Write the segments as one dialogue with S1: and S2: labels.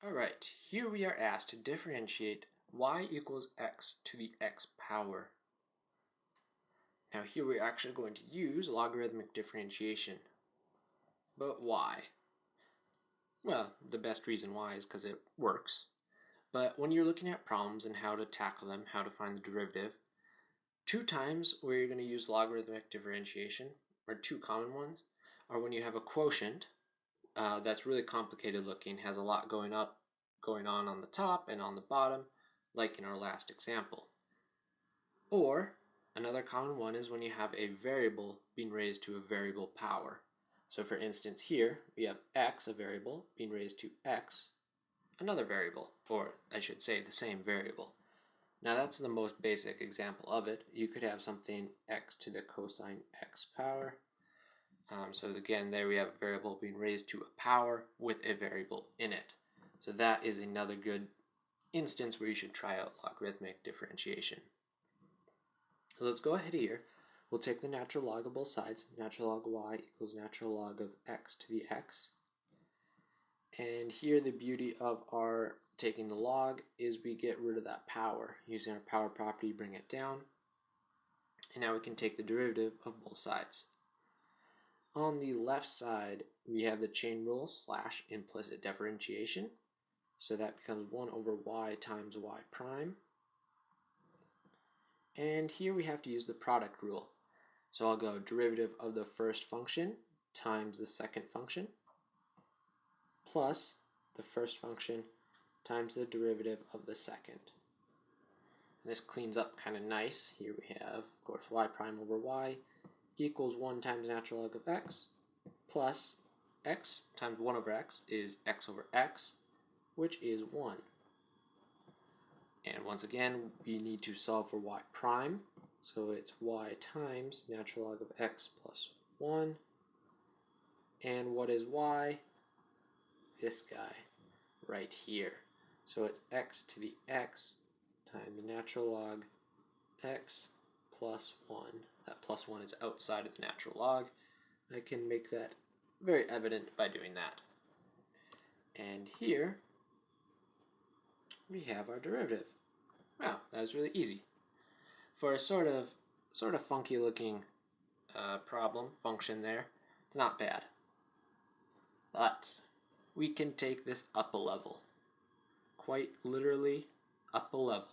S1: Alright, here we are asked to differentiate y equals x to the x power. Now here we're actually going to use logarithmic differentiation. But why? Well, the best reason why is because it works. But when you're looking at problems and how to tackle them, how to find the derivative, two times where you're going to use logarithmic differentiation, or two common ones, are when you have a quotient that's really complicated looking, has a lot going on the top and on the bottom, like in our last example. Or another common one is when you have a variable being raised to a variable power. So for instance here, we have x, a variable, being raised to x, another variable, or I should say the same variable. Now that's the most basic example of it. You could have something x to the cosine x power. So again, there we have a variable being raised to a power with a variable in it. So that is another good instance where you should try out logarithmic differentiation. So let's go ahead here. We'll take the natural log of both sides. Natural log of y equals natural log of x to the x. And here the beauty of our taking the log is we get rid of that power. Using our power property, bring it down. And now we can take the derivative of both sides. On the left side, we have the chain rule / implicit differentiation. So that becomes 1 over y times y prime. And here we have to use the product rule. So I'll go derivative of the first function times the second function plus the first function times the derivative of the second. And this cleans up kind of nice. Here we have, of course, y prime over y equals 1 times natural log of x plus x times 1 over x is x over x, which is 1. And once again, we need to solve for y prime. So it's y times natural log of x plus 1. And what is y? This guy right here. So it's x to the x times natural log x plus 1. That plus 1 is outside of the natural log. I can make that very evident by doing that. And here we have our derivative. Wow, that was really easy. For a sort of funky looking function there, it's not bad. But we can take this up a level. Quite literally up a level.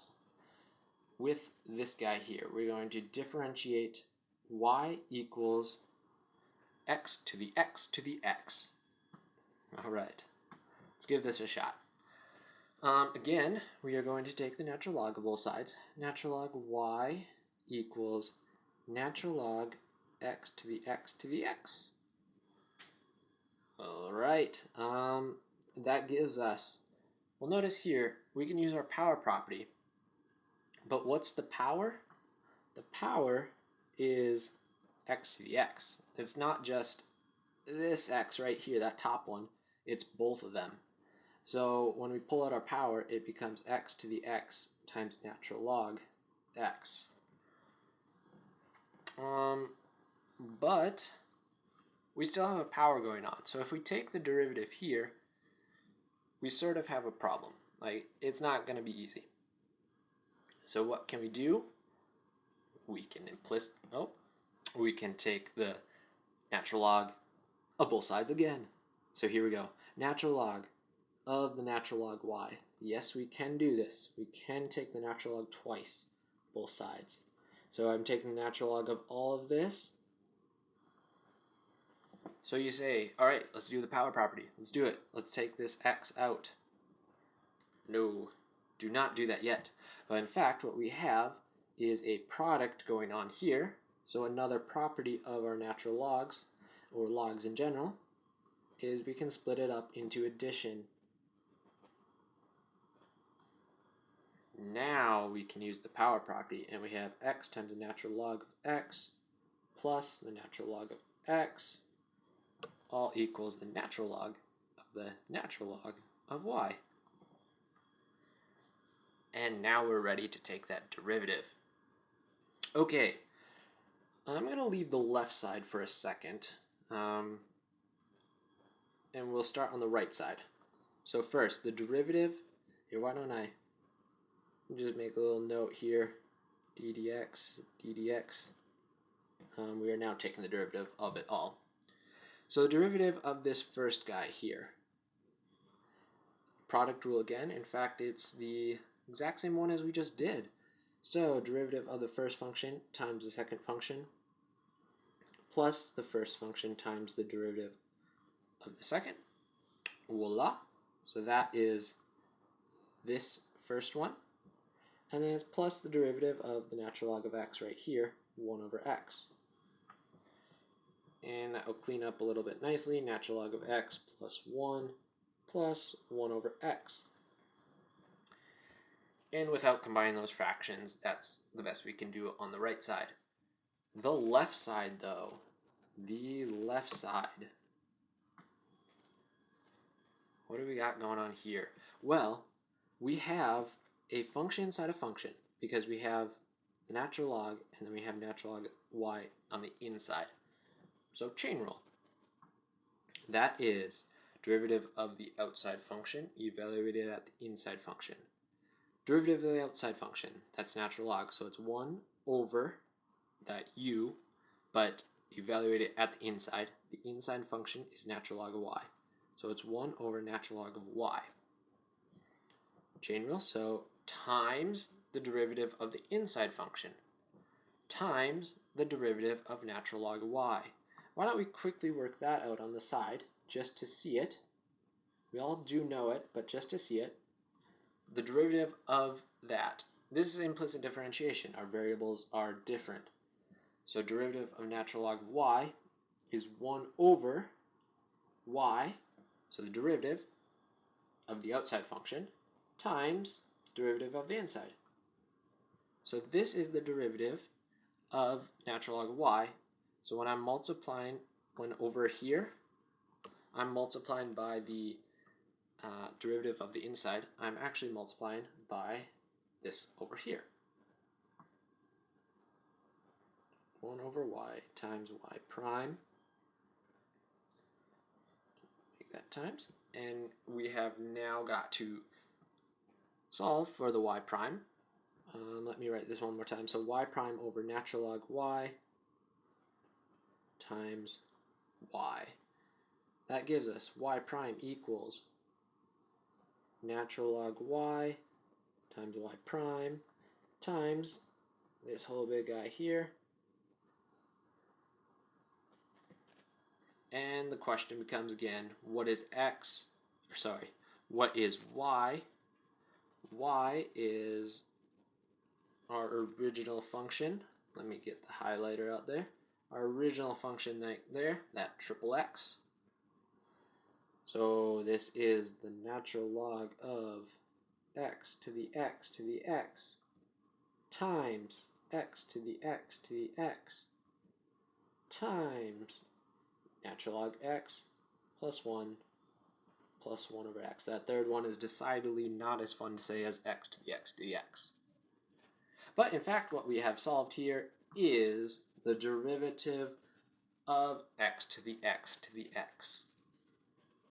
S1: With this guy here, we're going to differentiate y equals x to the x to the x. Alright, let's give this a shot. Again, we are going to take the natural log of both sides. Natural log y equals natural log x to the x to the x. Alright, that gives us, well, notice here, we can use our power property. But what's the power? The power is x to the x. It's not just this x right here, that top one. It's both of them. So when we pull out our power, it becomes x to the x times natural log x. But we still have a power going on. So if we take the derivative here, we sort of have a problem. Like, it's not going to be easy. So what can we do? We can take the natural log of both sides again. So here we go. Natural log of the natural log y. Yes, we can do this. We can take the natural log twice, both sides. So I'm taking the natural log of all of this. So you say, all right, let's do the power property. Let's do it. Let's take this x out. No, do not do that yet. But in fact, what we have is a product going on here. So another property of our natural logs, or logs in general, is we can split it up into addition. Now we can use the power property, and we have x times the natural log of x plus the natural log of x all equals the natural log of the natural log of y. And now we're ready to take that derivative. Okay, I'm going to leave the left side for a second, and we'll start on the right side. So first, the derivative, here, why don't I just make a little note here, d dx, we are now taking the derivative of it all. So the derivative of this first guy here, product rule again, in fact it's the exact same one as we just did. So derivative of the first function times the second function plus the first function times the derivative of the second. Voila! So that is this first one. And then it's plus the derivative of the natural log of x right here, 1 over x. And that will clean up a little bit nicely. Natural log of x plus 1 over x. And without combining those fractions, that's the best we can do on the right side. The left side, though, what do we got going on here? Well, we have a function inside a function because we have the natural log and then we have natural log y on the inside. So chain rule. That is derivative of the outside function evaluated at the inside function. Derivative of the outside function, that's natural log, so it's 1 over that u, but evaluated at the inside. The inside function is natural log of y. So it's 1 over natural log of y. Chain rule, so times the derivative of the inside function times the derivative of natural log of y. Why don't we quickly work that out on the side just to see it. We all do know it, but just to see it. The derivative of that. This is implicit differentiation. Our variables are different. So derivative of natural log of y is 1 over y, so the derivative of the outside function, times derivative of the inside. So this is the derivative of natural log of y. So when I'm multiplying, when over here, I'm multiplying by the derivative of the inside, I'm actually multiplying by this over here. 1 over y times y prime. Make that times. And we have now got to solve for the y prime. Let me write this one more time. So y prime over natural log y times y. That gives us y prime equals natural log y times y prime times this whole big guy here. And the question becomes again, what is x? What is y? Y is our original function. Let me get the highlighter out there. Our original function right there, that triple x. So this is the natural log of x to the x to the x times x to the x to the x times natural log x plus 1 over x. That third one is decidedly not as fun to say as x to the x to the x. But in fact, what we have solved here is the derivative of x to the x to the x.